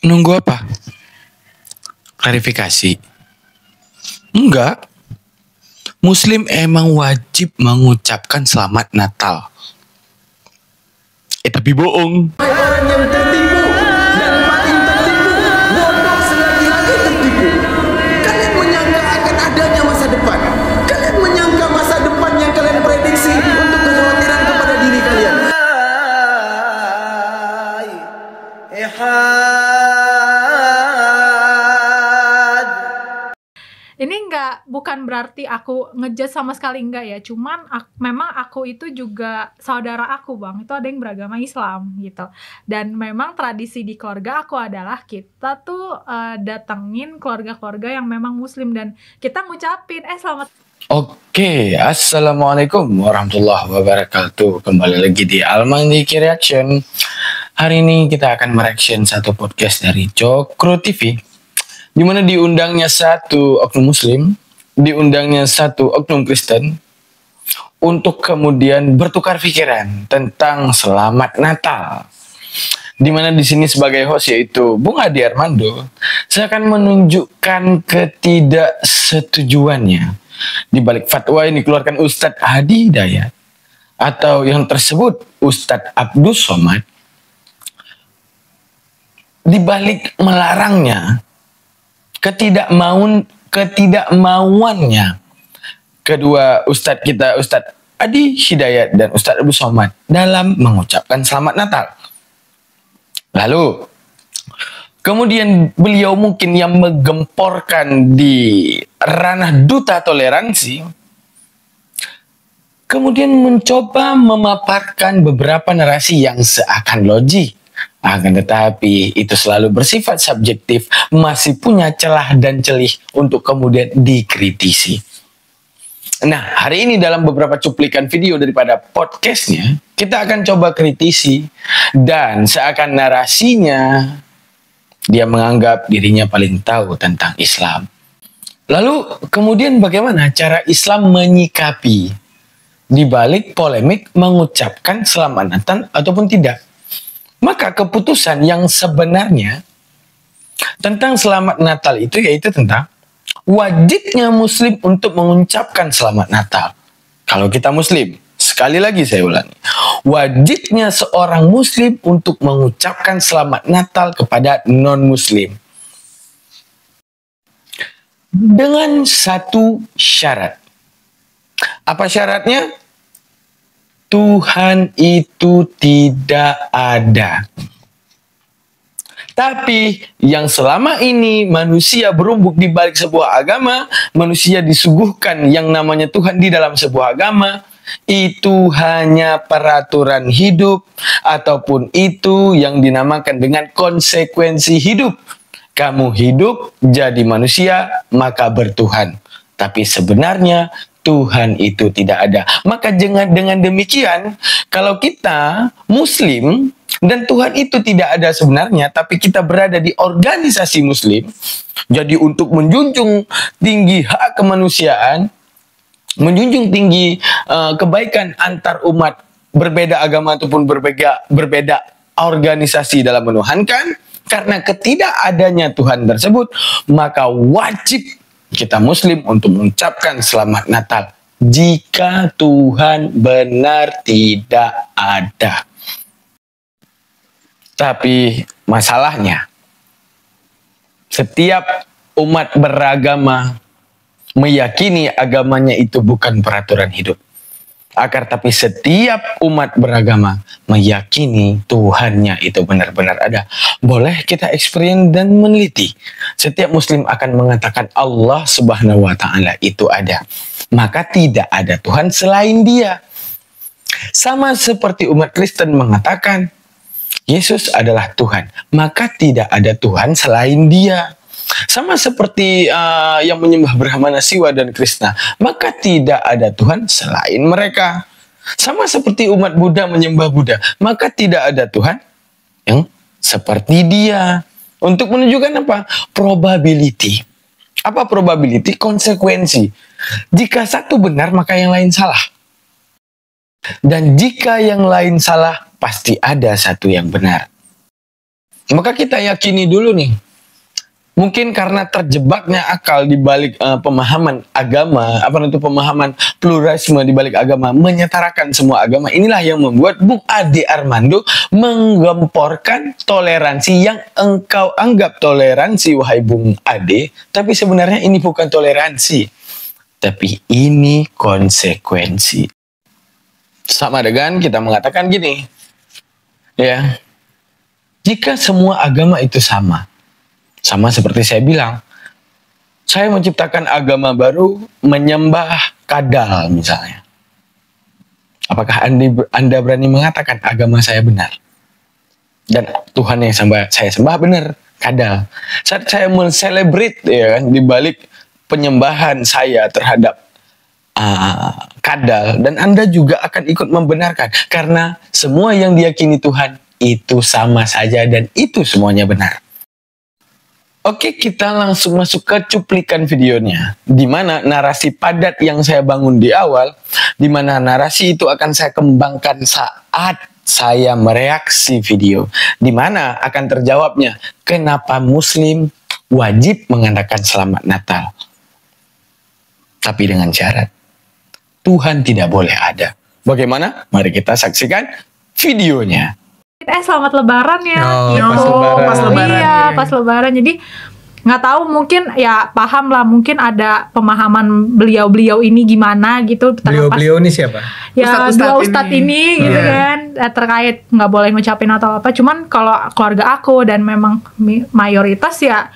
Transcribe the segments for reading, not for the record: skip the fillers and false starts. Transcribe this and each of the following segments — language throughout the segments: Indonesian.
Nunggu apa? Klarifikasi? Enggak. Muslim emang wajib mengucapkan selamat Natal. Tapi bohong. Orang yang tertipu dan paling tertipu, bodoh selagi lagi tertipu. Kalian menyangka akan adanya masa depan. Kalian menyangka masa depan yang kalian prediksi untuk kekhawatiran kepada diri kalian. Ini bukan berarti aku ngejudge sama sekali, enggak ya. Cuman memang aku itu juga saudara aku, Bang. Itu ada yang beragama Islam gitu. Dan memang tradisi di keluarga aku adalah kita tuh datengin keluarga-keluarga yang memang Muslim dan kita ngucapin selamat. Oke, assalamualaikum warahmatullahi wabarakatuh. Kembali lagi di Almandiki Reaction. Hari ini kita akan mereaction satu podcast dari Cokro TV, di mana diundangnya satu oknum Muslim, diundangnya satu oknum Kristen, untuk kemudian bertukar pikiran tentang Selamat Natal. Di mana di sini sebagai host yaitu Bung Adi Armando, saya akan menunjukkan ketidaksetujuannya di balik fatwa yang dikeluarkan Ustadz Hadi Hidayat atau yang tersebut Ustadz Abdul Somad, di balik melarangnya, ketidakmauannya kedua Ustadz kita, Ustadz Adi Hidayat dan Ustadz Abdul Somad, dalam mengucapkan Selamat Natal. Lalu kemudian beliau mungkin yang menggemporkan di ranah duta toleransi, kemudian mencoba memaparkan beberapa narasi yang seakan logik. Akan tetapi itu selalu bersifat subjektif, masih punya celah dan celih untuk kemudian dikritisi. Nah, hari ini dalam beberapa cuplikan video daripada podcastnya, kita akan coba kritisi, dan seakan narasinya dia menganggap dirinya paling tahu tentang Islam. Lalu kemudian bagaimana cara Islam menyikapi di balik polemik mengucapkan Selamat Natal ataupun tidak? Maka keputusan yang sebenarnya tentang Selamat Natal itu yaitu tentang wajibnya Muslim untuk mengucapkan Selamat Natal. Kalau kita Muslim, sekali lagi saya ulangi, wajibnya seorang Muslim untuk mengucapkan Selamat Natal kepada non-Muslim. Dengan satu syarat. Apa syaratnya? Tuhan itu tidak ada. Tapi yang selama ini manusia berumbuk di balik sebuah agama, manusia disuguhkan yang namanya Tuhan di dalam sebuah agama, itu hanya peraturan hidup ataupun itu yang dinamakan dengan konsekuensi hidup. Kamu hidup jadi manusia, maka bertuhan. Tapi sebenarnya Tuhan itu tidak ada. Maka dengan demikian, kalau kita Muslim dan Tuhan itu tidak ada sebenarnya, tapi kita berada di organisasi Muslim, jadi untuk menjunjung tinggi hak kemanusiaan, menjunjung tinggi kebaikan antar umat berbeda agama ataupun berbeda organisasi dalam menuhankan, karena ketidakadanya Tuhan tersebut, maka wajib kita Muslim untuk mengucapkan Selamat Natal jika Tuhan benar tidak ada. Tapi masalahnya, setiap umat beragama meyakini agamanya itu bukan peraturan hidup. Akan tapi setiap umat beragama meyakini Tuhannya itu benar-benar ada. Boleh kita experience dan meneliti. Setiap Muslim akan mengatakan Allah Subhanahu wa Ta'ala itu ada. Maka tidak ada Tuhan selain Dia. Sama seperti umat Kristen mengatakan Yesus adalah Tuhan. Maka tidak ada Tuhan selain Dia. Sama seperti yang menyembah Brahmana, Siwa, dan Krishna, maka tidak ada Tuhan selain mereka. Sama seperti umat Buddha menyembah Buddha, maka tidak ada Tuhan yang seperti Dia. Untuk menunjukkan apa? Probability. Apa probability? Konsekuensi. Jika satu benar, maka yang lain salah. Dan jika yang lain salah, pasti ada satu yang benar. Maka kita yakini dulu nih, mungkin karena terjebaknya akal di balik pemahaman agama, pemahaman pluralisme di balik agama, menyetarakan semua agama. Inilah yang membuat Bung Ade Armando menggemporkan toleransi yang engkau anggap toleransi, wahai Bung Ade. Tapi sebenarnya ini bukan toleransi, tapi ini konsekuensi. Sama dengan kita mengatakan gini, ya, jika semua agama itu sama seperti saya bilang, saya menciptakan agama baru menyembah kadal misalnya. Apakah Anda berani mengatakan agama saya benar? Dan Tuhan yang saya sembah benar, kadal. Saat saya men-celebrate ya kan, di balik penyembahan saya terhadap kadal, dan Anda juga akan ikut membenarkan karena semua yang diyakini Tuhan itu sama saja dan itu semuanya benar. Oke, kita langsung masuk ke cuplikan videonya, di mana narasi padat yang saya bangun di awal, di mana narasi itu akan saya kembangkan saat saya mereaksi video, di mana akan terjawabnya kenapa Muslim wajib mengadakan Selamat Natal, tapi dengan syarat Tuhan tidak boleh ada. Bagaimana? Mari kita saksikan videonya. Selamat Lebaran ya. Pas Lebaran. Iya, pas Lebaran. Jadi nggak tahu, mungkin ya paham lah, mungkin ada pemahaman beliau-beliau ini gimana gitu. Beliau-beliau ini siapa? Ya, dua ustadz ini gitu kan, terkait nggak boleh ngucapin atau apa. Cuman kalau keluarga aku dan memang mayoritas ya,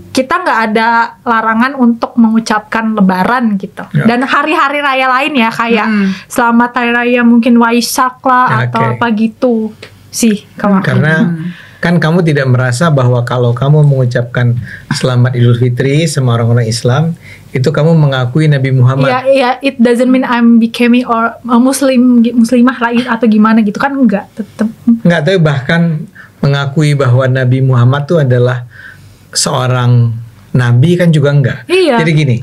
kita nggak ada larangan untuk mengucapkan Lebaran gitu. Ya. Dan hari-hari raya lain ya, kayak Selamat Hari Raya mungkin Waisak lah atau apa gitu sih. Karena kan kamu tidak merasa bahwa kalau kamu mengucapkan Selamat Idul Fitri sama orang-orang Islam, itu kamu mengakui Nabi Muhammad. Ya, it doesn't mean I'm becoming or a muslimah lah atau gimana gitu kan, enggak, tetap. Enggak, tapi bahkan mengakui bahwa Nabi Muhammad itu adalah seorang nabi kan juga enggak. Iya. Jadi gini,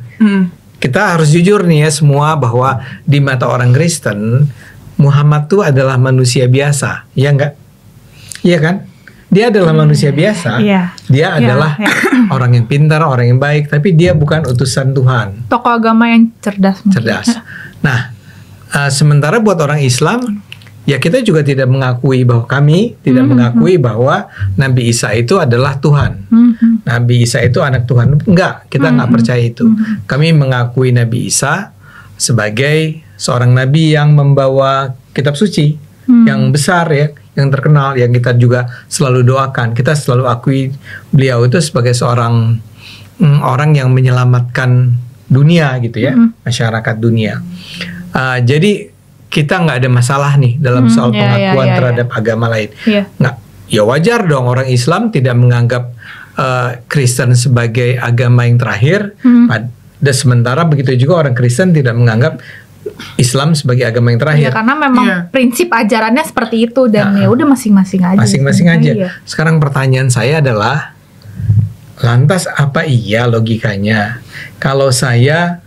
kita harus jujur nih ya semua, bahwa di mata orang Kristen Muhammad itu adalah manusia biasa, ya enggak? Iya kan? Dia adalah manusia biasa. Iya. Dia adalah orang yang pintar, orang yang baik, tapi dia bukan utusan Tuhan. Tokoh agama yang cerdas mungkin. Cerdas. Nah, sementara buat orang Islam, ya kita juga tidak mengakui bahwa kami tidak mengakui bahwa Nabi Isa itu adalah Tuhan. Nabi Isa itu anak Tuhan. Enggak, kita nggak percaya itu. Kami mengakui Nabi Isa sebagai seorang nabi yang membawa kitab suci yang besar ya, yang terkenal, yang kita juga selalu doakan. Kita selalu akui beliau itu sebagai seorang orang yang menyelamatkan dunia gitu ya, masyarakat dunia. Jadi kita nggak ada masalah nih dalam soal pengakuan terhadap agama lain. Nggak, ya wajar dong orang Islam tidak menganggap Kristen sebagai agama yang terakhir. Dan sementara begitu juga orang Kristen tidak menganggap Islam sebagai agama yang terakhir. Ya, karena memang prinsip ajarannya seperti itu, dan ya udah masing-masing aja. Masing-masing aja. Iya. Sekarang pertanyaan saya adalah, lantas apa iya logikanya kalau saya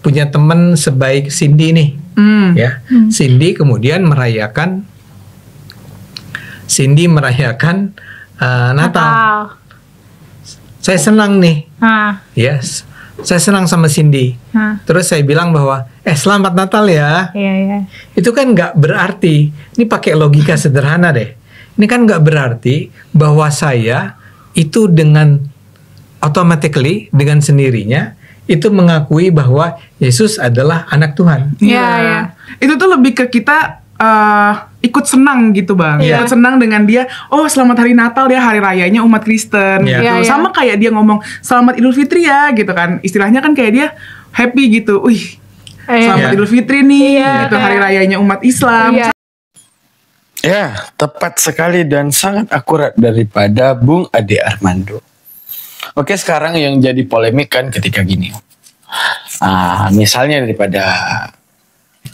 punya teman sebaik Cindy nih, ya, Cindy kemudian merayakan Natal. Saya senang nih, yes. Saya senang sama Cindy. Terus saya bilang bahwa, selamat Natal ya. Iya. Itu kan nggak berarti, ini pakai logika sederhana deh. Ini kan nggak berarti bahwa saya itu dengan automatically, dengan sendirinya, itu mengakui bahwa Yesus adalah anak Tuhan. Iya. Itu tuh lebih ke kita ikut senang gitu Bang. Iya. Ikut senang dengan dia, oh selamat hari Natal ya, hari rayanya umat Kristen gitu. Iya. Sama kayak dia ngomong selamat Idul Fitri ya gitu kan. Istilahnya kan kayak dia happy gitu. Selamat Idul Fitri nih, gitu, hari rayanya umat Islam. Iya. Ya, tepat sekali dan sangat akurat daripada Bung Ade Armando. Oke, sekarang yang jadi polemik kan ketika gini. Misalnya daripada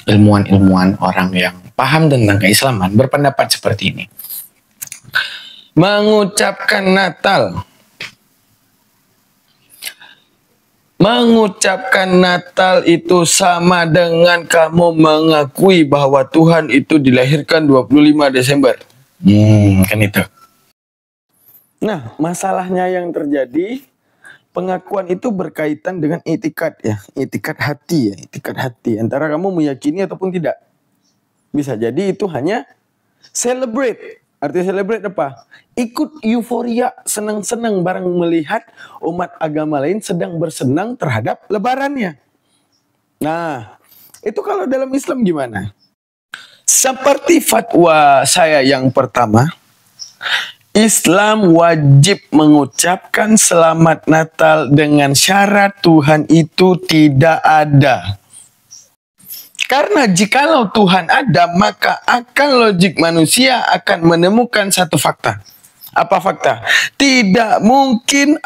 ilmuwan-ilmuwan orang yang paham tentang keislaman berpendapat seperti ini. Mengucapkan Natal Mengucapkan Natal itu sama dengan kamu mengakui bahwa Tuhan itu dilahirkan 25 Desember. Kan itu. Nah, masalahnya yang terjadi, pengakuan itu berkaitan dengan itikad ya, itikad hati ya, itikad hati. Antara kamu meyakini ataupun tidak. Bisa jadi itu hanya celebrate. Artinya celebrate apa? Ikut euforia, senang-senang bareng melihat umat agama lain sedang bersenang terhadap lebarannya. Nah, itu kalau dalam Islam gimana? Seperti fatwa saya yang pertama, Islam wajib mengucapkan selamat Natal dengan syarat Tuhan itu tidak ada. Karena jikalau Tuhan ada, maka akal logik manusia akan menemukan satu fakta. Apa fakta? Tidak mungkin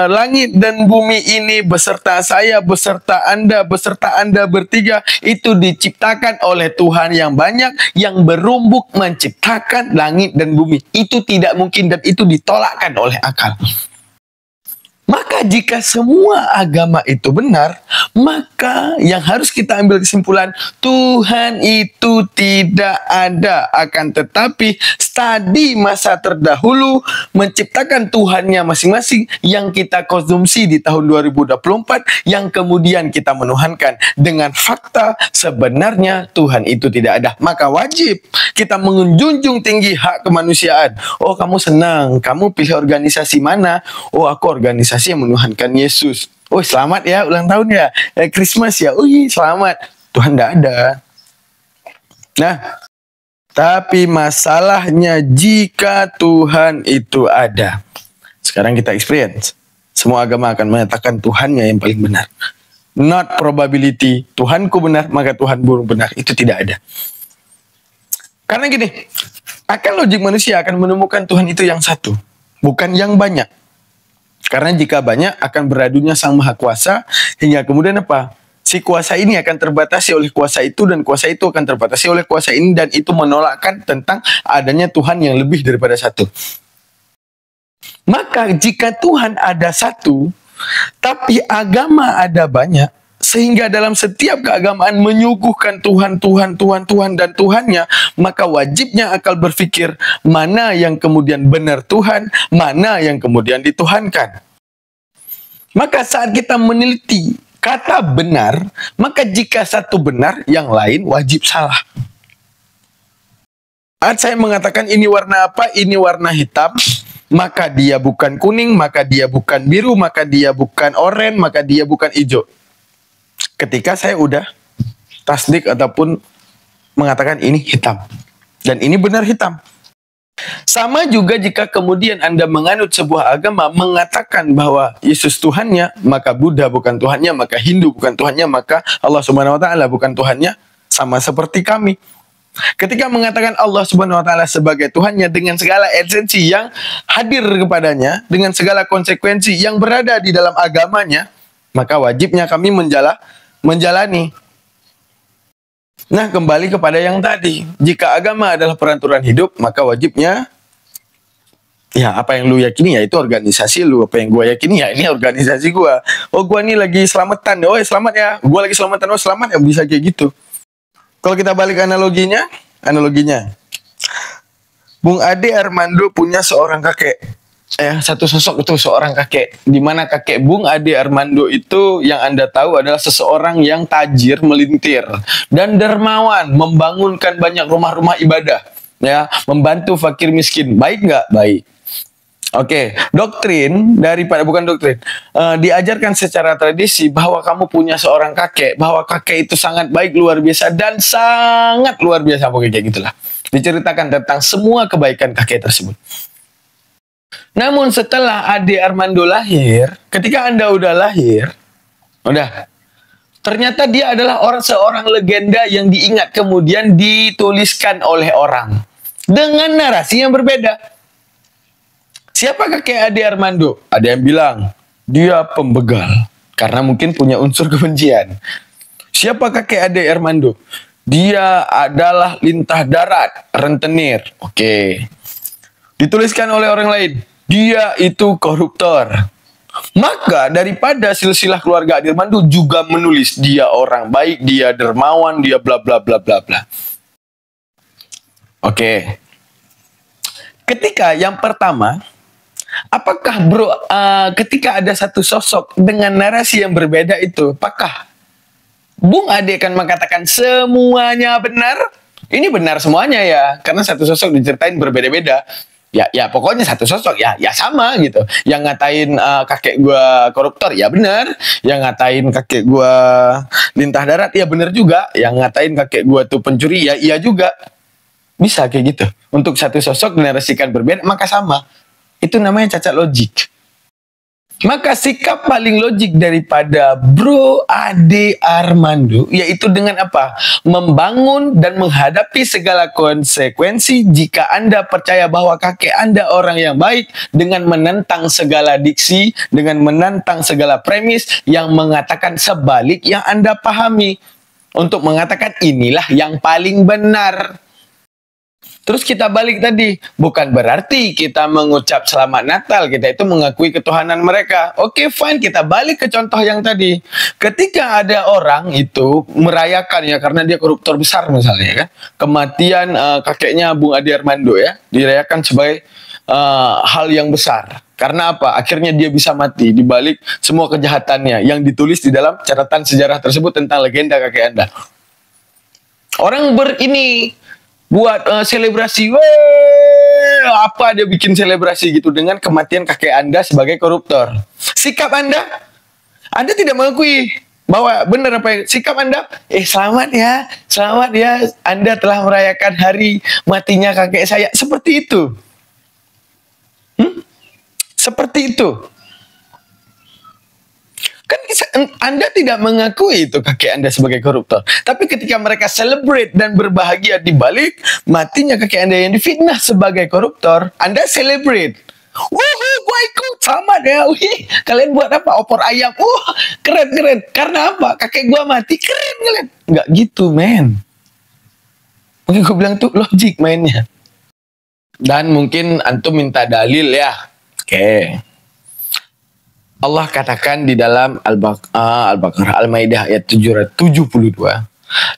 langit dan bumi ini beserta saya, beserta Anda bertiga itu diciptakan oleh Tuhan yang banyak yang berumbuk menciptakan langit dan bumi. Itu tidak mungkin dan itu ditolakkan oleh akal. Maka jika semua agama itu benar, maka yang harus kita ambil kesimpulan, Tuhan itu tidak ada. Akan tetapi studi masa terdahulu menciptakan Tuhannya masing-masing yang kita konsumsi di tahun 2024, yang kemudian kita menuhankan dengan fakta sebenarnya Tuhan itu tidak ada. Maka wajib kita menjunjung tinggi hak kemanusiaan. Oh, kamu senang, kamu pilih organisasi mana? Oh, aku organisasi yang menuhankan Yesus. Oh, selamat ya ulang tahun ya, Christmas ya. Oh, selamat. Tuhan tidak ada. Nah, tapi masalahnya jika Tuhan itu ada. Sekarang kita experience. Semua agama akan menyatakan Tuhannya yang paling benar. Not probability. Tuhanku benar, maka Tuhan burung benar. Itu tidak ada. Karena gini, akal logik manusia akan menemukan Tuhan itu yang satu, bukan yang banyak. Karena jika banyak akan beradunya Sang Maha Kuasa, hingga kemudian apa? Si kuasa ini akan terbatasi oleh kuasa itu, dan kuasa itu akan terbatasi oleh kuasa ini, dan itu menolakkan tentang adanya Tuhan yang lebih daripada satu. Maka jika Tuhan ada satu, tapi agama ada banyak, sehingga dalam setiap keagamaan menyuguhkan Tuhan, dan Tuhannya, maka wajibnya akal berpikir mana yang kemudian benar Tuhan, mana yang kemudian dituhankan. Maka saat kita meneliti kata benar, maka jika satu benar, yang lain wajib salah. Saat saya mengatakan ini warna apa, ini warna hitam, maka dia bukan kuning, maka dia bukan biru, maka dia bukan oranye, maka dia bukan hijau. Ketika saya udah tasdik ataupun mengatakan ini hitam dan ini benar hitam. Sama juga jika kemudian Anda menganut sebuah agama mengatakan bahwa Yesus Tuhannya, maka Buddha bukan Tuhannya, maka Hindu bukan Tuhannya, maka Allah Subhanahu wa taala bukan Tuhannya, sama seperti kami. Ketika mengatakan Allah Subhanahu wa taala sebagai Tuhannya dengan segala esensi yang hadir kepadanya, dengan segala konsekuensi yang berada di dalam agamanya, maka wajibnya kami menjalani. Nah, kembali kepada yang tadi. Jika agama adalah peraturan hidup, maka wajibnya, ya apa yang lu yakini ya itu organisasi lu. Apa yang gua yakini ya ini organisasi gua. Oh, gua nih lagi selamatan. Oh, selamat ya. Gua lagi selamatan. Oh, selamat ya. Bisa kayak gitu. Kalau kita balik analoginya. Bung Ade Armando punya seorang kakek. Satu sosok itu seorang kakek, di mana kakek Bung Ade Armando itu yang Anda tahu adalah seseorang yang tajir, melintir dan dermawan, membangunkan banyak rumah-rumah ibadah, ya, membantu fakir miskin. Baik nggak? Baik. Oke, diajarkan secara tradisi bahwa kamu punya seorang kakek, bahwa kakek itu sangat baik, luar biasa, dan sangat luar biasa, pokoknya kayak gitulah. Diceritakan tentang semua kebaikan kakek tersebut. Namun setelah Ade Armando lahir, ketika Anda udah lahir, ternyata dia adalah seorang legenda yang diingat kemudian dituliskan oleh orang dengan narasi yang berbeda. Siapa kakek Ade Armando? Ada yang bilang dia pembegal karena mungkin punya unsur kebencian. Siapa kakek Ade Armando? Dia adalah lintah darat, rentenir. Oke. Dituliskan oleh orang lain. Dia itu koruptor. Maka daripada silsilah keluarga Adirmandu juga menulis dia orang baik, dia dermawan, dia bla bla bla bla bla. Oke. Ketika yang pertama, apakah bro, ketika ada satu sosok dengan narasi yang berbeda itu, apakah Bung Ade akan mengatakan semuanya benar? Ini benar semuanya ya, karena satu sosok diceritain berbeda-beda. Ya pokoknya satu sosok ya sama gitu. Yang ngatain kakek gua koruptor ya benar, yang ngatain kakek gua lintah darat ya benar juga, yang ngatain kakek gua tuh pencuri ya iya juga. Bisa kayak gitu. Untuk satu sosok dinarasikan berbeda maka sama. Itu namanya cacat logik. Maka sikap paling logik daripada Bro Ade Armando yaitu dengan apa? Membangun dan menghadapi segala konsekuensi jika Anda percaya bahwa kakek Anda orang yang baik dengan menentang segala diksi, dengan menentang segala premis yang mengatakan sebalik yang Anda pahami. Untuk mengatakan inilah yang paling benar. Terus kita balik tadi, bukan berarti kita mengucap selamat Natal, kita itu mengakui ketuhanan mereka. Oke, fine, kita balik ke contoh yang tadi. Ketika ada orang itu merayakan ya, karena dia koruptor besar misalnya kan, kematian kakeknya Bung Ade Armando ya, dirayakan sebagai hal yang besar. Karena apa? Akhirnya dia bisa mati di balik semua kejahatannya yang ditulis di dalam catatan sejarah tersebut tentang legenda kakek Anda. Orang buat selebrasi, apa dia bikin selebrasi gitu dengan kematian kakek Anda sebagai koruptor. Sikap Anda tidak mengakui bahwa benar apa sikap Anda, selamat ya, Anda telah merayakan hari matinya kakek saya. Seperti itu. Seperti itu. Kan Anda tidak mengakui itu kakek Anda sebagai koruptor. Tapi ketika mereka celebrate dan berbahagia di balik matinya kakek Anda yang difitnah sebagai koruptor, Anda celebrate. Wuhu, gua ikut, selamat ya. Wih, kalian buat apa? Opor ayam. Keren. Karena apa? Kakek gua mati, keren kalian. Nggak gitu, men. Mungkin gua bilang tuh logik mainnya. Dan mungkin antum minta dalil ya. Oke. Allah katakan di dalam Al-Baqarah Al-Maidah ayat 772.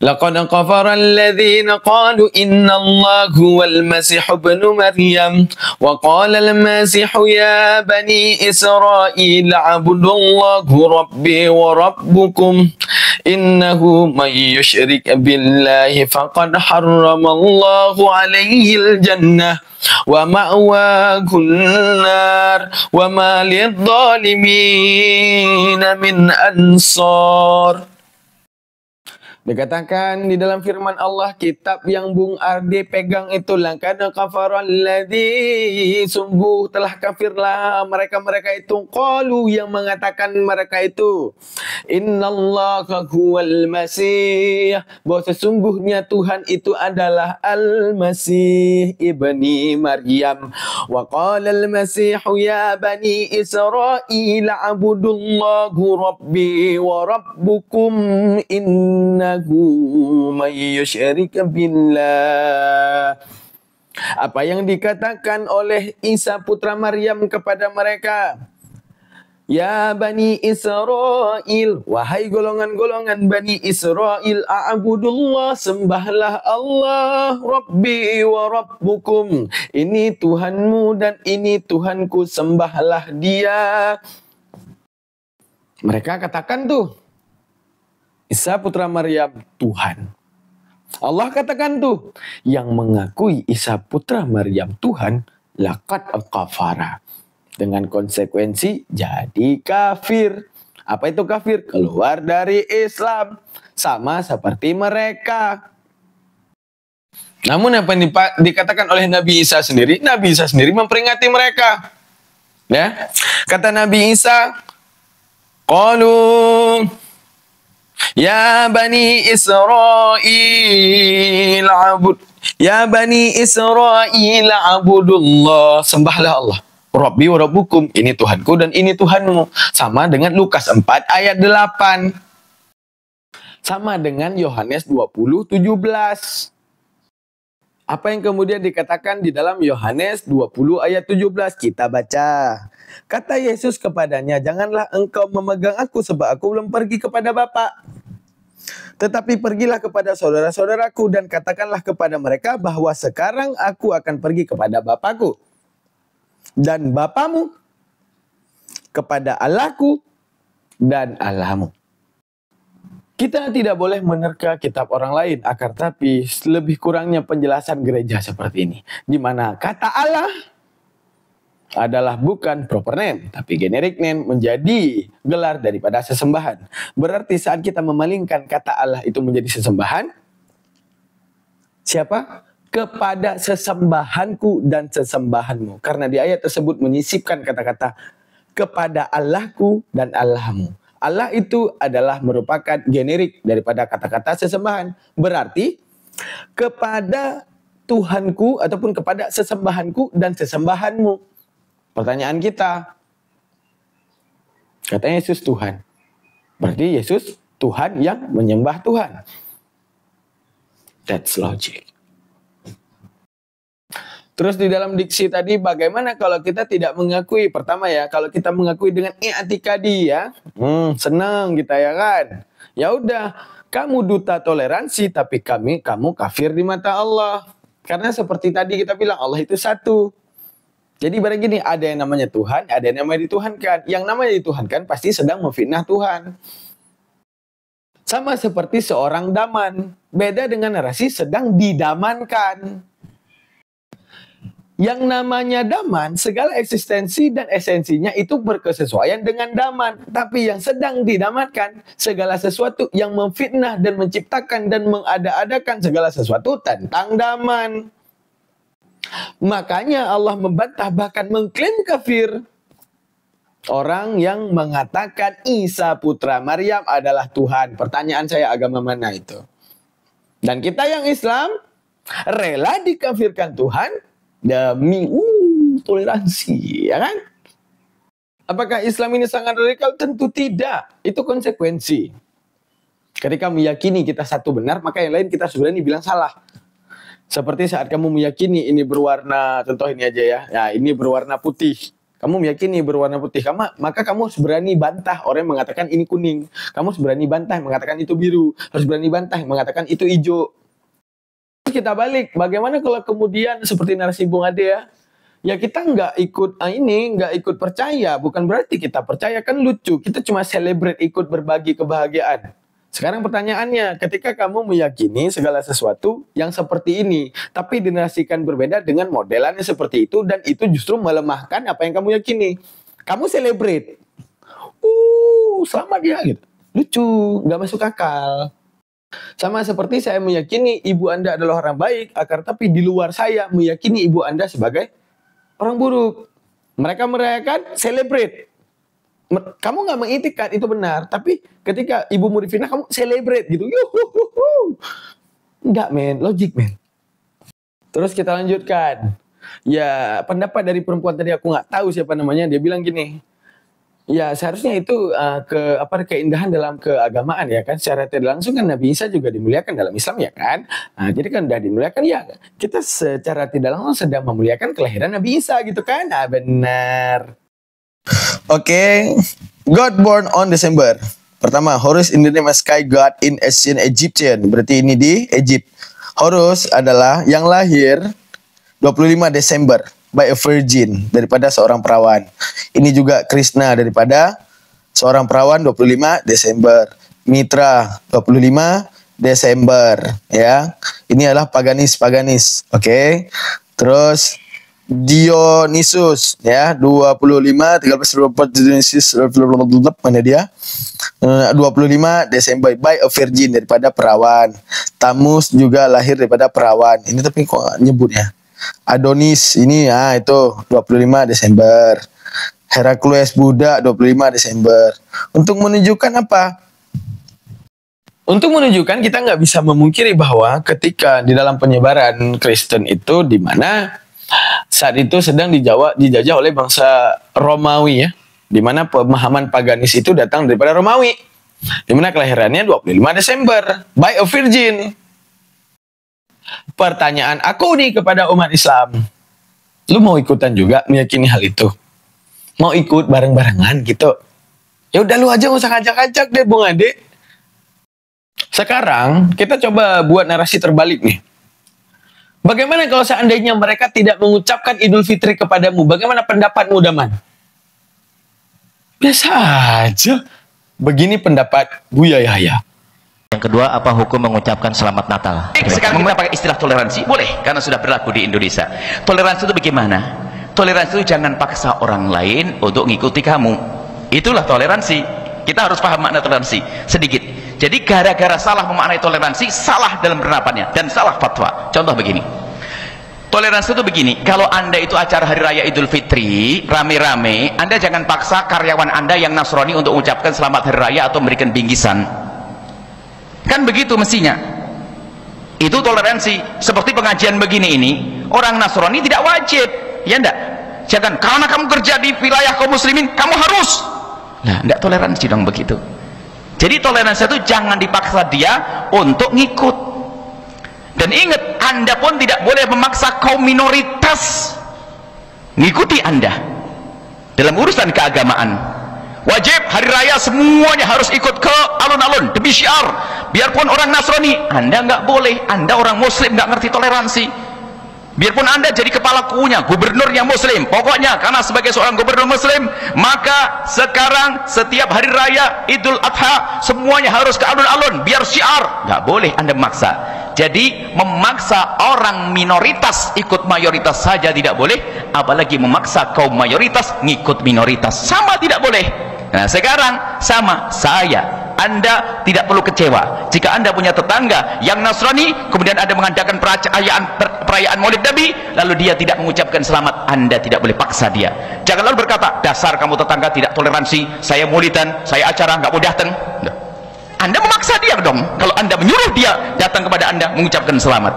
Laqad kafara alladhina qalu inna Allah huwal masih ibnu Maryam wa qala al-masih ya bani Israil a'budullahu rabbi wa rabbukum innahu man yushrik billahi faqad harrama Allahu alayhi al-jannah wa ma'wahun nar wa ma lidh-dhalimin min ansar. Dikatakan di dalam firman Allah, kitab yang Bung Ade pegang itu laqad kafara alladzi, sungguh telah kafirlah mereka itu, qalu yang mengatakan mereka itu, innallaha huwal masih, bahwa sesungguhnya Tuhan itu adalah Al-Masih ibni Maryam. Wa qala al-Masih ya bani Israil a'budullahu rabbi wa rabbukum innahu man yusyrik billah. Apa yang dikatakan oleh Isa putra Maryam kepada mereka, ya Bani Israel, wahai golongan-golongan Bani Israel, a'budullah, sembahlah Allah, Rabbi wa Rabbukum, ini Tuhanmu dan ini Tuhanku, sembahlah dia. Mereka katakan tuh, Isa putra Maryam Tuhan. Allah katakan tuh, yang mengakui Isa putra Maryam Tuhan, laqad kafara. Dengan konsekuensi jadi kafir. Apa itu kafir? Keluar dari Islam. Sama seperti mereka. Namun apa yang dikatakan oleh Nabi Isa sendiri? Nabi Isa sendiri memperingati mereka. Ya, kata Nabi Isa, qalu ya Bani Israil abudullah, sembahlah Allah, Rabbi wa Rabbukum, ini Tuhanku dan ini Tuhanmu. Sama dengan Lukas 4 ayat 8. Sama dengan Yohanes 20:17. Apa yang kemudian dikatakan di dalam Yohanes 20 ayat 17, kita baca. Kata Yesus kepadanya, janganlah engkau memegang aku sebab aku belum pergi kepada Bapa. Tetapi pergilah kepada saudara-saudaraku dan katakanlah kepada mereka bahwa sekarang aku akan pergi kepada Bapakku dan Bapamu, kepada Allahku dan Allahmu. Kita tidak boleh menerka kitab orang lain, akan tapi lebih kurangnya penjelasan gereja seperti ini, di mana kata Allah adalah bukan proper name, tapi generic name menjadi gelar daripada sesembahan. Berarti saat kita memalingkan kata Allah itu menjadi sesembahan, siapa? Kepada sesembahanku dan sesembahanmu. Karena di ayat tersebut menyisipkan kata-kata kepada Allahku dan Allahmu. Allah itu adalah merupakan generik daripada kata-kata sesembahan. Berarti kepada Tuhanku ataupun kepada sesembahanku dan sesembahanmu. Pertanyaan kita, katanya Yesus Tuhan. Berarti Yesus Tuhan yang menyembah Tuhan. That's logic. Terus di dalam diksi tadi, bagaimana kalau kita tidak mengakui? Pertama ya, kalau kita mengakui dengan i'tikadi ya, senang kita ya kan. Ya udah, kamu duta toleransi, tapi kamu kafir di mata Allah. Karena seperti tadi kita bilang, Allah itu satu. Jadi barang gini, ada yang namanya Tuhan, ada yang namanya dituhankan. Yang namanya dituhankan pasti sedang memfitnah Tuhan. Sama seperti seorang daman. Beda dengan narasi sedang didamankan. Yang namanya daman, segala eksistensi dan esensinya itu berkesesuaian dengan daman. Tapi yang sedang didamankan, segala sesuatu yang memfitnah dan menciptakan dan mengada-adakan segala sesuatu tentang daman. Makanya Allah membantah bahkan mengklaim kafir orang yang mengatakan Isa putra Maryam adalah Tuhan. Pertanyaan saya, agama mana itu? Dan kita yang Islam rela dikafirkan Tuhan demi toleransi, ya kan? Apakah Islam ini sangat radikal? Tentu tidak. Itu konsekuensi. Ketika meyakini kita satu benar, maka yang lain kita sebenarnya bilang salah. Seperti saat kamu meyakini ini berwarna, contoh ini aja ya, ya ini berwarna putih. Kamu meyakini berwarna putih, maka kamu harus berani bantah orang yang mengatakan ini kuning. Kamu harus berani bantah yang mengatakan itu biru. Harus berani bantah yang mengatakan itu hijau. Kita balik, bagaimana kalau kemudian seperti narasi Bung Ade ya, ya kita nggak ikut percaya, bukan berarti kita percaya, kan lucu, kita cuma celebrate ikut berbagi kebahagiaan. Sekarang pertanyaannya, ketika kamu meyakini segala sesuatu yang seperti ini, tapi dinarasikan berbeda dengan modelannya seperti itu, dan itu justru melemahkan apa yang kamu yakini, kamu celebrate, selamat ya gitu, lucu, nggak masuk akal. Sama seperti saya meyakini ibu Anda adalah orang baik, akan tapi di luar saya meyakini ibu Anda sebagai orang buruk. Mereka merayakan, celebrate. Kamu nggak mengiktikan itu benar, tapi ketika ibumu difitnah, kamu celebrate gitu. Yuhuhuhu. Enggak men, logic men. Terus kita lanjutkan. Ya, pendapat dari perempuan tadi aku nggak tahu siapa namanya, dia bilang gini. Ya seharusnya itu keindahan dalam keagamaan ya kan, secara tidak langsung kan Nabi Isa juga dimuliakan dalam Islam ya kan. Nah, jadi kan udah dimuliakan ya, kita secara tidak langsung sedang memuliakan kelahiran Nabi Isa gitu kan. Nah benar. Oke. God born on December. Pertama, Horus in the name of sky god in ancient Egyptian. Berarti ini di Egypt. Horus adalah yang lahir 25 Desember. By a virgin, daripada seorang perawan. Ini juga Krishna daripada seorang perawan 25 Desember. Mitra 25 Desember ya. Ini adalah paganis. Oke. Terus Dionysus ya 25 13 24 Dionysus mana dia? 25 Desember by a virgin, daripada perawan. Tamus juga lahir daripada perawan. Ini tapi kok gak nyebut ya. Adonis ini ya itu 25 Desember. Herakles Buddha 25 Desember. Untuk menunjukkan apa? Untuk menunjukkan kita nggak bisa memungkiri bahwa ketika di dalam penyebaran Kristen itu, di mana saat itu sedang dijajah oleh bangsa Romawi ya, di mana pemahaman paganis itu datang daripada Romawi, di mana kelahirannya 25 Desember by a virgin. pertanyaan aku nih kepada umat Islam. Lu mau ikutan juga meyakini hal itu? Mau ikut bareng-barengan gitu? Ya udah lu aja gak usah ngajak-ngajak deh Bung Ade. Sekarang kita coba buat narasi terbalik nih. Bagaimana kalau seandainya mereka tidak mengucapkan Idul Fitri kepadamu? Bagaimana pendapatmu, Daman? Biasa aja. Begini pendapat Buya Yahya. Yang kedua, apa hukum mengucapkan selamat Natal? Sekarang kita pakai istilah toleransi, boleh, karena sudah berlaku di Indonesia. Toleransi itu bagaimana? Toleransi itu jangan paksa orang lain untuk ngikuti kamu. Itulah toleransi. Kita harus paham makna toleransi sedikit. Jadi gara-gara salah memaknai toleransi, salah dalam penerapannya dan salah fatwa. Contoh begini. Toleransi itu begini, kalau Anda itu acara Hari Raya Idul Fitri, rame-rame, Anda jangan paksa karyawan Anda yang Nasrani untuk mengucapkan selamat Hari Raya atau memberikan bingkisan. Kan begitu mestinya. Itu toleransi. Seperti pengajian begini ini, orang Nasrani tidak wajib, ya enggak? Jangan karena kamu kerja di wilayah kaum muslimin, kamu harus. Nah, enggak toleransi dong begitu. Jadi toleransi itu jangan dipaksa dia untuk ngikut. Dan ingat, Anda pun tidak boleh memaksa kaum minoritas ngikuti Anda dalam urusan keagamaan. Wajib hari raya semuanya harus ikut ke alun-alun demi syiar. Biarpun orang Nasrani, Anda nggak boleh. Anda orang Muslim nggak ngerti toleransi. Biarpun Anda jadi kepala kuunya, gubernur yang Muslim, pokoknya karena sebagai seorang gubernur Muslim, maka sekarang setiap hari raya Idul Adha semuanya harus ke alun-alun biar syiar. Nggak boleh Anda memaksa. Jadi memaksa orang minoritas ikut mayoritas saja tidak boleh, apalagi memaksa kaum mayoritas ngikut minoritas, sama tidak boleh. Nah sekarang sama Anda tidak perlu kecewa jika Anda punya tetangga yang Nasrani, kemudian Anda mengadakan perayaan Maulid Nabi, lalu dia tidak mengucapkan selamat. Anda tidak boleh paksa dia. Jangan lalu berkata, dasar kamu tetangga tidak toleransi, saya maulidan, saya acara nggak mau datang. Anda memaksa dia dong kalau Anda menyuruh dia datang kepada Anda mengucapkan selamat.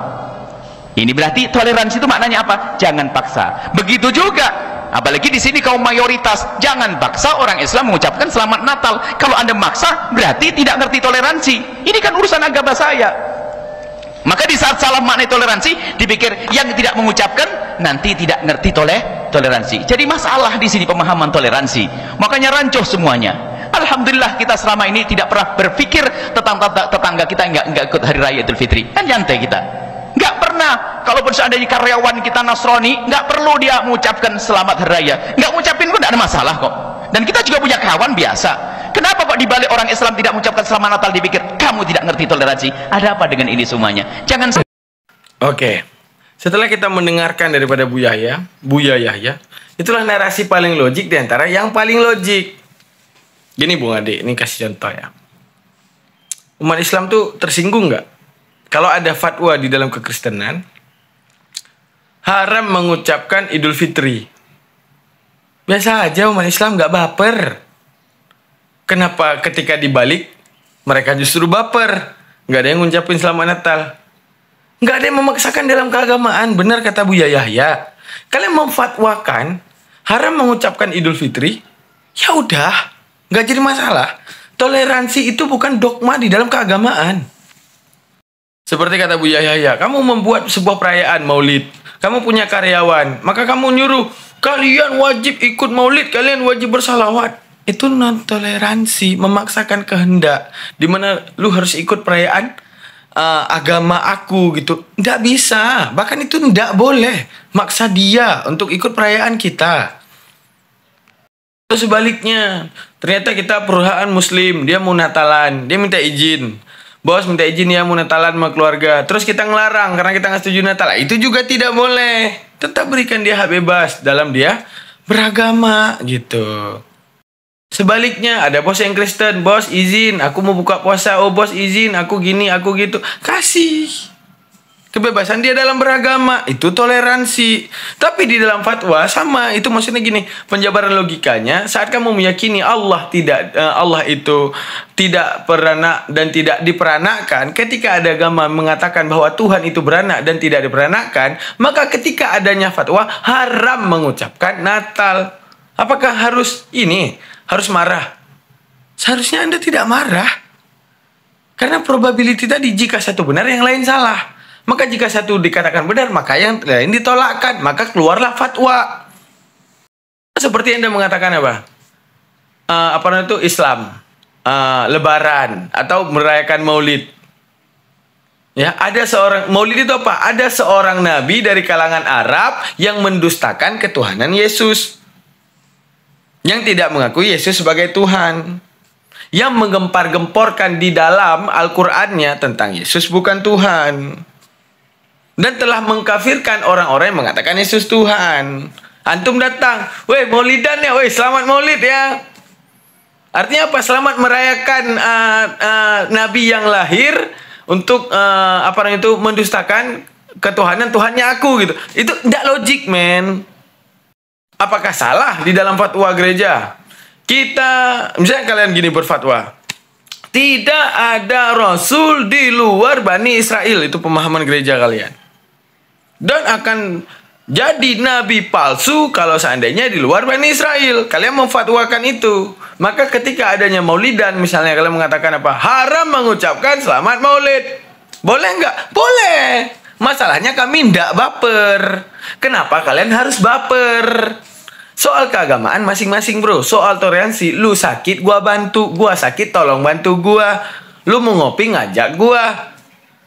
Ini berarti toleransi itu maknanya apa? Jangan paksa. Begitu juga, apalagi di sini kaum mayoritas, jangan paksa orang Islam mengucapkan selamat Natal. Kalau Anda memaksa berarti tidak ngerti toleransi. Ini kan urusan agama saya. Maka di saat salah maknai toleransi, dipikir yang tidak mengucapkan nanti tidak ngerti toleransi. Jadi masalah di sini pemahaman toleransi. Makanya rancuh semuanya. Alhamdulillah kita selama ini tidak pernah berpikir tentang tetangga kita nggak ikut Hari Raya Idul Fitri. Kan nyantai kita. Nggak pernah. Kalaupun seandainya karyawan kita Nasrani, nggak perlu dia mengucapkan selamat Hari Raya. Nggak ngucapin pun nggak ada masalah kok. Dan kita juga punya kawan biasa. Kenapa kok dibalik orang Islam tidak mengucapkan selamat Natal dipikir kamu tidak ngerti toleransi? Ada apa dengan ini semuanya? Jangan. Oke. Setelah kita mendengarkan daripada Buya Yahya, itulah narasi paling logik di antara yang paling logik. Gini Bung Ade, ini kasih contoh ya. Umat Islam tuh tersinggung nggak? Kalau ada fatwa di dalam kekristenan, haram mengucapkan Idul Fitri. Biasa aja umat Islam nggak baper. Kenapa ketika dibalik, mereka justru baper? Nggak ada yang ngucapin Selamat Natal. Nggak ada yang memaksakan dalam keagamaan. Benar kata Buya Yahya. Kalian memfatwakan haram mengucapkan Idul Fitri, ya udah. Nggak jadi masalah. Toleransi itu bukan dogma di dalam keagamaan. Seperti kata Buya Yahya, kamu membuat sebuah perayaan maulid, kamu punya karyawan, maka kamu nyuruh kalian wajib ikut maulid, kalian wajib bersalawat. Itu non toleransi, memaksakan kehendak, dimana lu harus ikut perayaan agama aku gitu. Nggak bisa, bahkan itu nggak boleh maksa dia untuk ikut perayaan kita. Terus sebaliknya, ternyata kita perusahaan muslim, dia mau Natalan, dia minta izin. Bos minta izin ya mau Natalan sama keluarga. Terus kita ngelarang karena kita nggak setuju Natal. Itu juga tidak boleh. Tetap berikan dia hak bebas dalam dia beragama gitu. Sebaliknya, ada bos yang Kristen, bos izin, aku mau buka puasa, oh bos izin, aku gini, aku gitu. Kasih. Kebebasan dia dalam beragama, itu toleransi. Tapi di dalam fatwa sama, itu maksudnya gini, penjabaran logikanya, saat kamu meyakini Allah itu tidak beranak dan tidak diperanakan, ketika ada agama mengatakan bahwa Tuhan itu beranak dan tidak diperanakan, maka ketika adanya fatwa haram mengucapkan Natal. Apakah harus marah? Seharusnya Anda tidak marah. Karena probability tadi jika satu benar yang lain salah. Maka jika satu dikatakan benar, maka yang lain ditolakkan. Maka keluarlah fatwa. Seperti Anda mengatakan apa? Apa namanya itu Islam, Lebaran atau merayakan Maulid. Ya, ada seorang Maulid itu apa? Ada seorang nabi dari kalangan Arab yang mendustakan ketuhanan Yesus. Yang tidak mengakui Yesus sebagai Tuhan. Yang menggempar-gemporkan di dalam Al-Qur'annya tentang Yesus bukan Tuhan. Dan telah mengkafirkan orang-orang yang mengatakan Yesus Tuhan. Antum datang, weh Maulidan ya, weh selamat Maulid ya. Artinya apa? Selamat merayakan Nabi yang lahir untuk apa namanya itu mendustakan ketuhanan Tuhannya aku gitu. Itu tidak logik, men. Apakah salah di dalam fatwa gereja? Kita, misalnya kalian gini berfatwa, tidak ada Rasul di luar Bani Israel. Itu pemahaman gereja kalian. Dan akan jadi nabi palsu kalau seandainya di luar Bani Israel. Kalian memfatwakan itu. Maka ketika adanya Maulidan, misalnya kalian mengatakan apa? Haram mengucapkan selamat Maulid. Boleh nggak? Boleh. Masalahnya kami ndak baper. Kenapa kalian harus baper? Soal keagamaan masing-masing, bro. Soal toleransi, lu sakit gua bantu, gua sakit tolong bantu gua. Lu mau ngopi ngajak gua.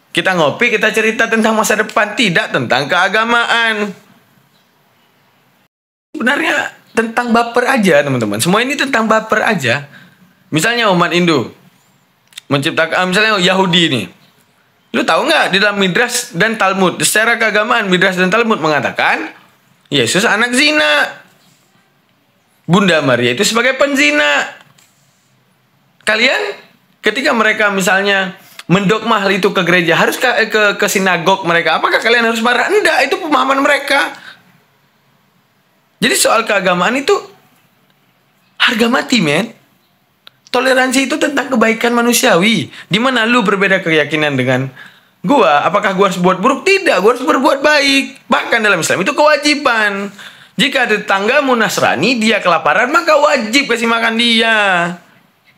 Kita ngopi, kita cerita tentang masa depan, tidak tentang keagamaan. Sebenarnya tentang baper aja, teman-teman. Semua ini tentang baper aja. Misalnya umat Hindu menciptakan, misalnya Yahudi ini. Lu tahu nggak di dalam Midrash dan Talmud, secara keagamaan Midrash dan Talmud mengatakan Yesus anak zina. Bunda Maria itu sebagai penzina. Kalian ketika mereka misalnya mendogma hal itu ke gereja, harus ke sinagog mereka, apakah kalian harus marah? Enggak, itu pemahaman mereka. Jadi soal keagamaan itu harga mati, men. Toleransi itu tentang kebaikan manusiawi. Di mana lu berbeda keyakinan dengan gua, apakah gua harus buat buruk? Tidak, gua harus berbuat baik. Bahkan dalam Islam itu kewajiban. Jika tetanggamu Nasrani, dia kelaparan, maka wajib kasih makan dia.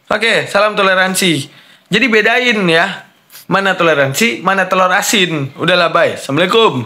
Oke, salam toleransi. Jadi bedain ya, mana toleransi, mana telur asin. Udahlah, bye. Assalamualaikum.